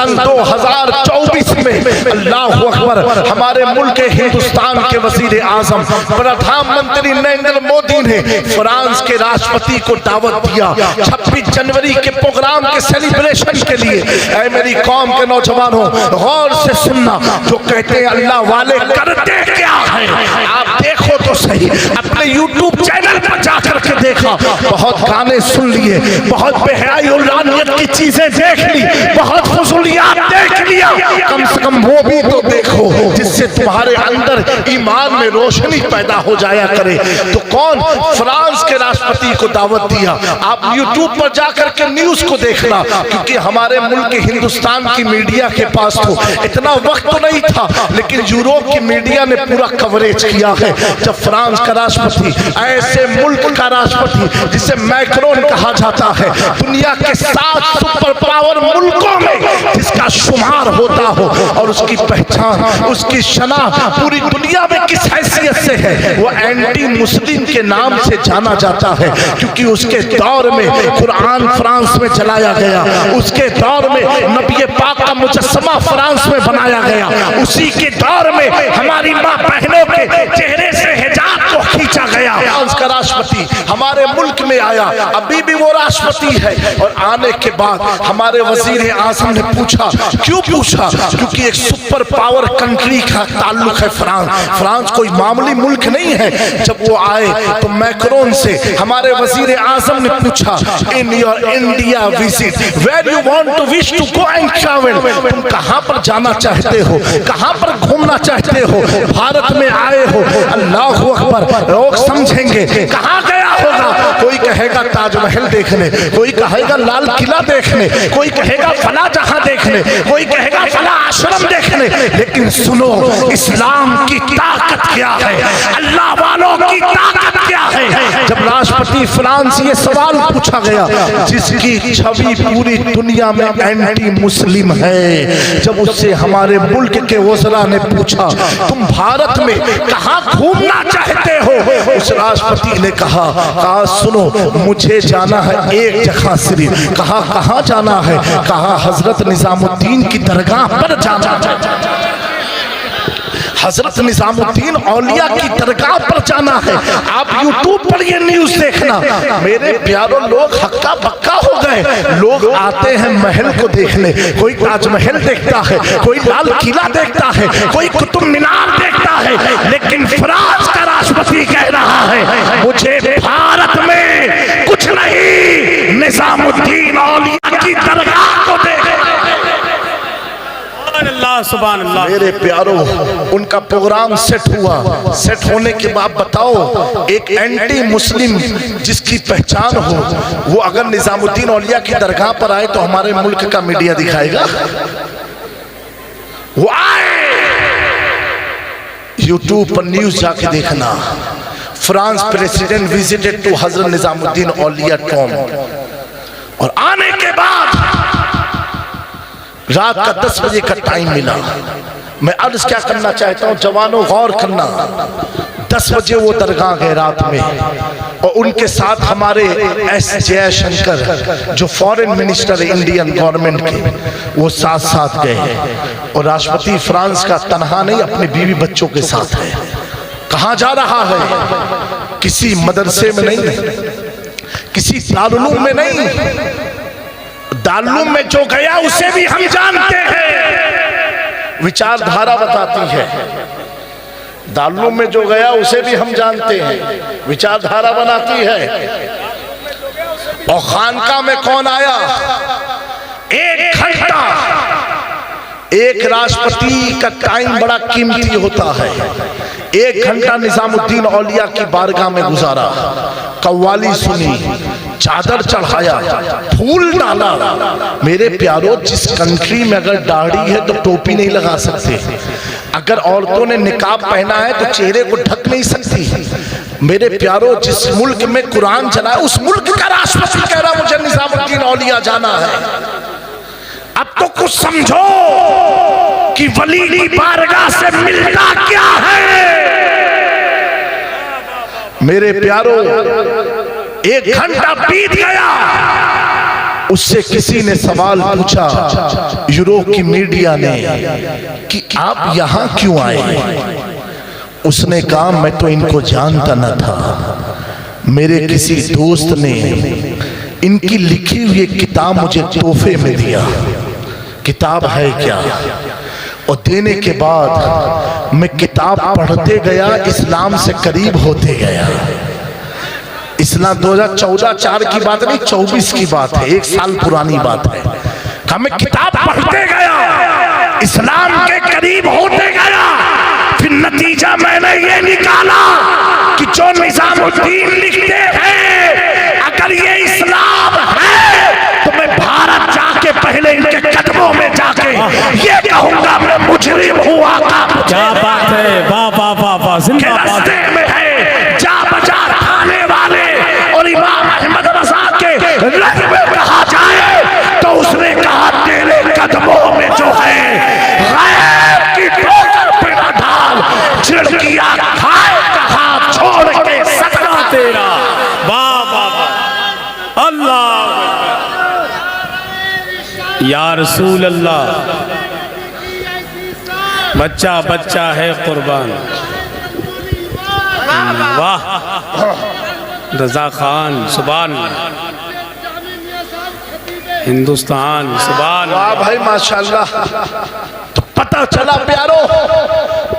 सन 2024 में अल्लाह अकबर हमारे मुल्क हिंदुस्तान के वजीर आजम प्रधानमंत्री नरेंद्र मोदी ने फ्रांस के राष्ट्रपति को दावत दिया 26 जनवरी के प्रोग्राम के सेलिब्रेशन के लिए। ऐ मेरी कौम के नौजवानों, गौर से सुनना, जो कहते हैं अल्लाह वाले करते क्या है, आप देखो तो सही। अपने YouTube चैनल पर जाकर के देखा, बहुत गाने सुन लिए, बहुत बेहयाई और लानियत की चीजें देख ली, बहुत फुजूलियात देख लिया। कम से कम वो भी तो देखो जिससे तुम्हारे अंदर ईमान में रोशनी पैदा हो जाया करे। तो कौन? फ्रांस के राष्ट्रपति को दावत दिया। आप YouTube पर जाकर के न्यूज को देखना, क्योंकि हमारे मुल्क हिंदुस्तान की मीडिया के पास तो इतना वक्त तो नहीं था, लेकिन यूरोप की मीडिया ने पूरा कवरेज किया है। जब फ्रांस का राष्ट्रपति, ऐसे मुल्क का राष्ट्रपति जिसे मैक्रोन कहा जाता है, दुनिया के 7 सुपर पावर मुल्कों में जिसका शुमार होता हो और उसकी पहचान, उसकी शनाख्त पूरी दुनिया में किस हैसियत से है, वो एंटी मुस्लिम के नाम से जाना जाता है। क्योंकि उसके दौर में कुरान फ्रांस में जलाया गया, उसके दौर में नबी पाक का मुजस्समा फ्रांस में बनाया गया, उसी के दौर में हमारी माँ बहनों के चेहरे से हिजाब को खींचा गया। फ्रांस का राष्ट्रपति हमारे मुल्क में आया, अभी भी वो राष्ट्रपति है। और आने के बाद हमारे वजीर आजम ने पूछा, क्यों पूछा? क्योंकि एक सुपर पावर कंट्री का ताल्लुक है फ्रांस। फ्रांस कोई मामूली मुल्क नहीं है। जब वो आए तो मैक्रोन से हमारे वजीर आजम ने पूछा, in your India visit where you want to wish to go and travel, तुम कहां पर जाना चाहते हो, कहां पर घूमना चाहते हो? भारत में आए हो, अल्लाह अकबर, लोग समझेंगे कहां गया होगा। कोई कहेगा ताजमहल देखने, कोई कहेगा लाल किला देखने, कोई कहेगा फला जहां देखने, कोई कहेगा फला आश्रम देखने। लेकिन सुनो, इस्लाम की ताकत क्या है, अल्लाह वालों की ताकत क्या है। जब राष्ट्रपति फ्रांस ये सवाल पूछा गया, जिसकी छवि पूरी दुनिया में एंटी मुस्लिम है, जब उससे हमारे मुल्क के वज़रा ने पूछा, तुम भारत में कहां घूमना चाहते हो, उस राष्ट्रपति ने कहा सुनो, मुझे जाना है एक जगह सिर्फ। कहां जाना है? कहा हजरत निजामुद्दीन की दरगाह पर जाना है, हजरत निजामुद्दीन औलिया की दरगाह पर जाना है। आप YouTube पर ये न्यूज देखना। मेरे प्यारों, लोग हक्का बक्का हो गए। लोग आते हैं महल को देखने, कोई ताजमहल देखता है, कोई लाल किला देखता है, कोई कुतुब मीनार देखता है। लेकिन फ्रांस का राष्ट्रपति कह रहा है, मुझे भारत में कुछ नहीं, निजामुद्दीन औलिया की दरगाह को देखना। अल्लाह सुभान अल्लाह। मेरे प्यारों, उनका प्रोग्राम सेट हुआ। सेट होने के बाद बताओ, एक एंटी मुस्लिम जिसकी पहचान हो, वो अगर निजामुद्दीन औलिया की दरगाह पर आए तो हमारे मुल्क का मीडिया दिखाएगा? वो आए, YouTube पर न्यूज जाके देखना, France president visited to Hazrat Nizamuddin Auliya Tom. और आने के बाद रात का 10 बजे का टाइम मिला। मैं अर्ज क्या करना चाहता हूं, जवानों गौर करना। 10 बजे वो दरगाह गए रात में, और उनके साथ हमारे एस जयशंकर जो फॉरेन मिनिस्टर है इंडियन गवर्नमेंट के, वो साथ गए। और राष्ट्रपति फ्रांस का तनहा नहीं, अपने बीवी बच्चों के साथ है। कहां जा रहा है? किसी मदरसे में नहीं, किसी दारुल में नहीं। दारुल में जो गया उसे भी हम जानते हैं, विचारधारा बताती है। दारुल में जो गया उसे भी हम जानते हैं, विचारधारा बनाती है। और खानका में कौन आया? 1 घंटा। एक राष्ट्रपति का टाइम बड़ा कीमती होता है। 1 घंटा निजामुद्दीन औलिया की बारगाह में गुजारा, कव्वाली सुनी, चादर चढ़ाया, फूल डाला। मेरे प्यारों, जिस कंट्री में अगर दाढ़ी है तो टोपी नहीं लगा सकते, अगर औरतों ने निकाब पहना है तो चेहरे को ढक नहीं सकती। मेरे प्यारों, जिस मुल्क में कुरान चला है, उस मुल्क का राष्ट्रपति कह रहा मुझे निजामुद्दीन औलिया जाना है। अब तो कुछ समझो कि वली की बारगाह से मिलता क्या है। मेरे प्यारों, 1 घंटा बीत गया, उससे किसी ने सवाल पूछा, यूरोप की मीडिया ने, कि आप यहां क्यों आए? उसने कहा, मैं तो इनको जानता न था, मेरे किसी दोस्त ने इनकी लिखी हुई किताब मुझे तोहफे में दिया। किताब है क्या? और देने के बाद मैं किताब पढ़ते गया, इस्लाम से करीब होते गया। इस्लाम 2014 की बात नहीं, 24 की बात है, 1 साल पुरानी बात है। मैं किताब पढ़ते गया, इस्लाम के करीब होते गया। फिर नतीजा मैंने ये निकाला कि जो निजामुद्दीन लिखते हैं, अगर ये इस्लाम है तो मैं भारत जाके पहले इनके कदमों में जाके ये कहूंगा, मैं मुजरिम हूँ आका। क्या बात है, वाह वाह वाह वाह, जिंदाबाद में है जा बाजार खाने वाले और इमाम अहमद रजा के रंग में कहा जाए तो उसने कहा, तेरे कदमों में जो है गैर की ठोकर पे न डाल, चिड़किया खाए कहा छोड़ के सदका तेरा। वाह वाह वाह, अल्लाह या रसूल अल्लाह। बच्चा बच्चा है कुर्बान। वाह रजा खान, सुभान हिंदुस्तान, सुभान। वाह भाई माशाल्लाह। तो पता चला प्यारो,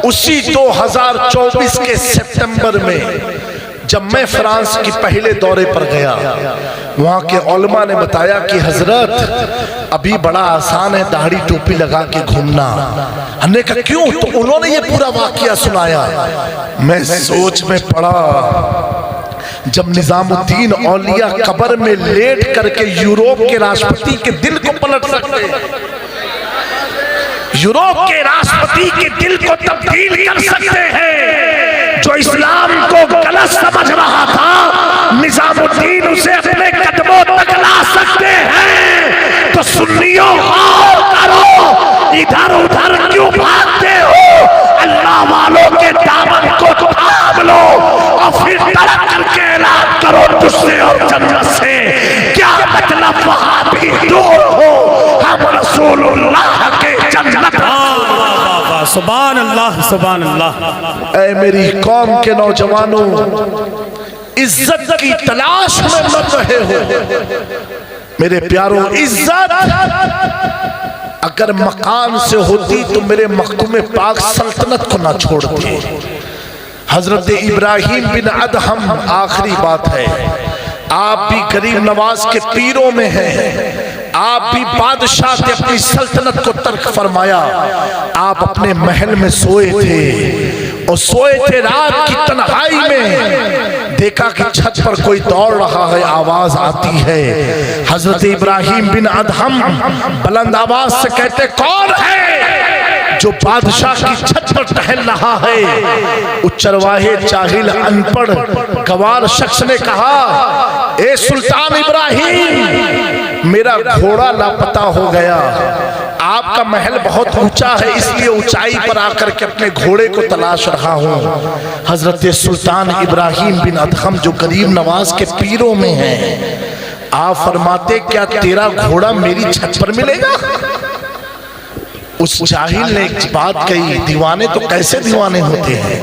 उसी 2024 के सितंबर में जब मैं फ्रांस की पहले दौरे पर गया, वहां के उलमा ने बताया कि हजरत अभी बड़ा आसान है दाढ़ी टोपी लगा के घूमना। हमने कहा क्यों? तो उन्होंने ये पूरा वाकया सुनाया। मैं सोच में पड़ा, जब निजामुद्दीन औलिया कब्र में लेट करके यूरोप के राष्ट्रपति के दिल को पलट सकते, यूरोप के राष्ट्रपति के दिल को तब्दील कर सकते हैं, जो इस्लाम को गलत समझ रहा था, निजामुद्दीन उसे अपने कदमों तक ला सकते हैं। तो सुन्नियों गौर करो, इधर उधर क्यों भागते हो? अल्लाह वालों के दामन को थाम लो और फिर तड़प करके ऐलान करो तुझसे और जन्नत से। क्या मतलब वहां भी दूर हो, हम रसूलुल्लाह के जन्नत। सुभान अल्लाह, सुभान अल्लाह। ऐ मेरी कौम के नौजवानों, इज्जत की तलाश में मत रहे हो मेरे प्यारों। इज्जत अगर मकान से होती तो मेरे मखदूम पाक सल्तनत को ना छोड़ते। हजरत इब्राहिम बिन अदहम, आखिरी बात है, आप भी गरीब नवाज के पीरों में हैं, आप भी बादशाह थे, अपनी सल्तनत को तर्क फरमाया। आप अपने महल में सोए थे और सोए थे रात की तन्हाई में, देखा कि छत पर कोई दौड़ रहा है, आवाज आती है। हजरत इब्राहिम बिन अदहम बुलंद आवाज से कहते, कौन है जो बादशाह की छत पर टहल रहा है? उच्चरवाहे जाहिल अनपढ़ गवार शख्स ने कहा, ए सुल्तान इब्राहिम, मेरा घोड़ा लापता हो गया। आपका महल बहुत ऊंचा है, इसलिए ऊंचाई पर आकर के अपने घोड़े को तलाश रहा हूं। हजरत सुल्तान इब्राहिम बिन अदहम जो गरीब नवाज के पीरों में हैं, आप फरमाते, क्या तेरा घोड़ा मेरी छत पर मिलेगा? उस जाहिल ने एक बात कही, दीवाने तो कैसे दीवाने होते हैं।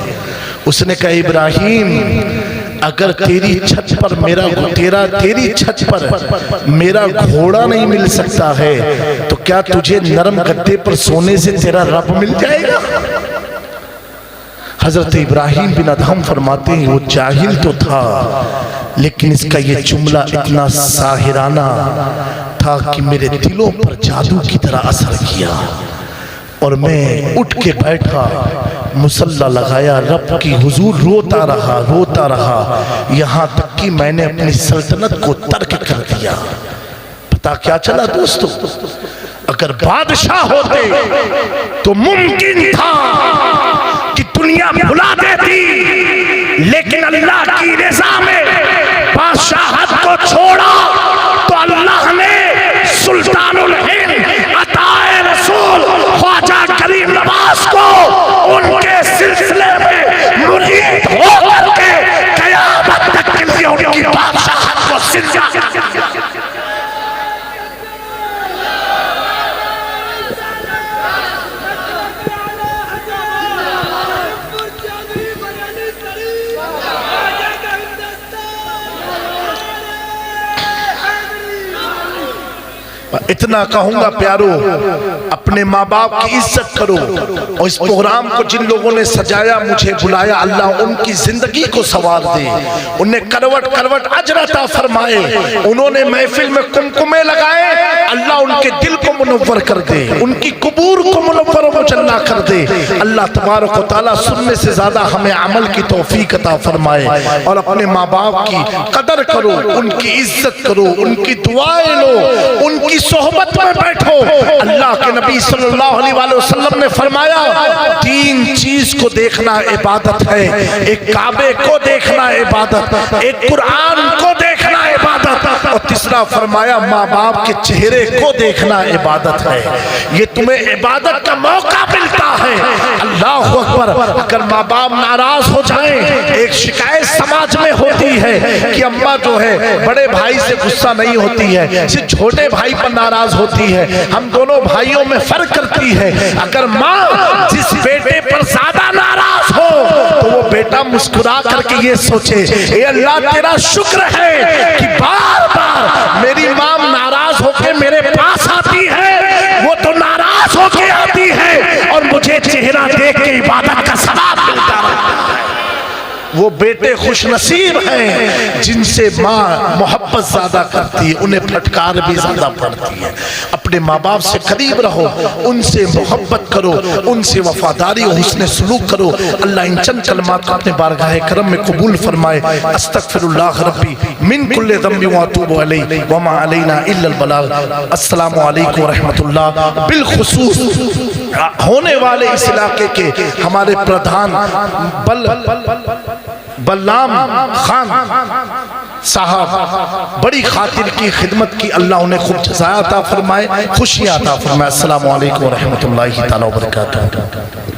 उसने कहा, इब्राहिम, अगर तेरी छत पर तेरी छत पर मेरा घोड़ा नहीं मिल सकता है, तो क्या तुझे नरम गद्दे पर सोने से तेरा रब मिल जाएगा? हजरत इब्राहिम बिन अदहम फरमाते हैं, वो जाहिल तो था, लेकिन इसका ये जुमला इतना साहिराना था कि मेरे दिलों पर जादू की तरह असर किया। और मैं उठ के बैठा, मुसल्ला लगाया, रब की हुजूर रोता रहा, यहाँ तक कि मैंने अपनी सल्तनत को तर्क कर दिया। पता क्या चला दोस्तों, अगर बादशाह होते तो मुमकिन था कि दुनिया भुला देती, लेकिन अल्लाह की रज़ा में बादशाहत को छोड़ा तो अल्लाह ने सुल्तानुल हिंद अताए रसूल ख्वाजा करीम नवाज को उनके सिलसिले में मुरीद होकर के क़यामत तक के लिए उनकी बादशाहत को सिद्ध। इतना कहूंगा प्यारो, अपने माँ बाप की इज्जत करो। और इस प्रोग्राम को जिन लोगों ने सजाया, मुझे बुलाया, अल्लाह उनकी जिंदगी को संवार दे, उन्हें करवट करवट अजर अता फरमाए। उन्होंने महफिल में कुमकुमे लगाए, अल्लाह उनके दिल को मुनव्वर कर दे, उनकी कबूर को मुनव्वर व मुजल्ला कर दे। अल्लाह तबारक व तआला सुनने से ज्यादा हमें अमल की तौफीक अता फरमाए। और अपने माँ बाप की कदर करो, उनकी इज्जत करो, उनकी दुआएं लो, उनकी सोहबत में बैठो। अल्लाह के नबी सल्लल्लाहु अलैहि वसल्लम ने फरमाया, 3 चीज को देखना इबादत है। एक काबे को देखना इबादत, एक कुरान को देखना इबादत, और तीसरा फरमाया माँ बाप के चेहरे को देखना इबादत है। ये तुम्हें इबादत का मौका मिलता है। अल्लाह अकबर। अगर माँ बाप नाराज हो जाएं, एक शिकायत समाज में होती है कि अम्मा जो है बड़े भाई से गुस्सा नहीं होती है, सिर्फ छोटे भाई पर नाराज होती है, हम दोनों भाइयों में फर्क करती है। अगर माँ जिस बेटे पर ज्यादा नाराज हो तो वो बेटा मुस्कुरा करके ये सोचे, ए अल्लाह तेरा शुक्र है कि बार बार मेरी माँ नाराज होके मेरे पास आती है, वो तो नाराज होके आती है और मुझे चेहरा देख के इबादत का सवाब मिलता है। वो बेटे खुश नसीब हैं जिनसे माँ मोहब्बत ज्यादा करती है, उन्हें फटकार भी ज्यादा पड़ती है। अपने माँ बाप से करीब रहो, उनसे मोहब्बत करो, उनसे वफादारी और हुस्न सलूक करो। अल्लाह इन चंद कलमात को अपने बारगाह करम में कबूल फरमाए। अस्तगफिरुल्लाह रब्बी मिन कुल्लि ज़ंबि व अतूबु अलैहि व मा अलैना इल्लल बलाग। अस्सलामु अलैकुम व रहमतुल्लाह। बिलखुसूस होने वाले इस इलाके के हमारे प्रधान बल्लाम खान साहब, बड़ी खातिर की खिदमत की, अल्लाह उन्हें खूब जज़ा अता फरमाए, खुशियाँ अता फरमाए। अस्सलामु अलैकुम व रहमतुल्लाहि तआला व बरकातहू।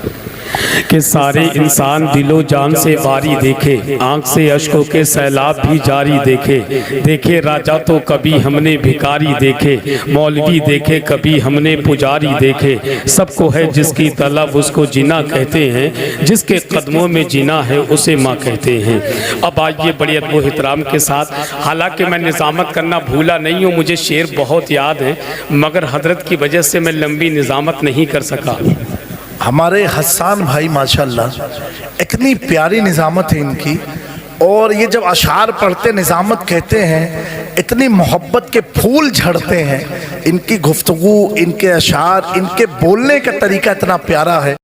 कि सारे इंसान दिलो जान से बारी देखे, आंख से अश्कों के सैलाब भी जारी देखे। देखे राजा तो कभी हमने भिखारी देखे, मौलवी देखे कभी हमने पुजारी देखे। सबको है जिसकी तलब उसको जीना कहते हैं, जिसके कदमों में जीना है उसे माँ कहते हैं। अब आइए बड़ी अदब व एहतराम के साथ, हालांकि मैं निज़ामत करना भूला नहीं हूँ, मुझे शेर बहुत याद है, मगर हजरत की वजह से मैं लंबी निज़ामत नहीं कर सका। हमारे हसन भाई माशाल्लाह इतनी प्यारी निज़ामत है इनकी, और ये जब अशार पढ़ते निज़ामत कहते हैं, इतनी मोहब्बत के फूल झड़ते हैं। इनकी गुफ्तगू, इनके अशार, इनके बोलने का तरीका इतना प्यारा है।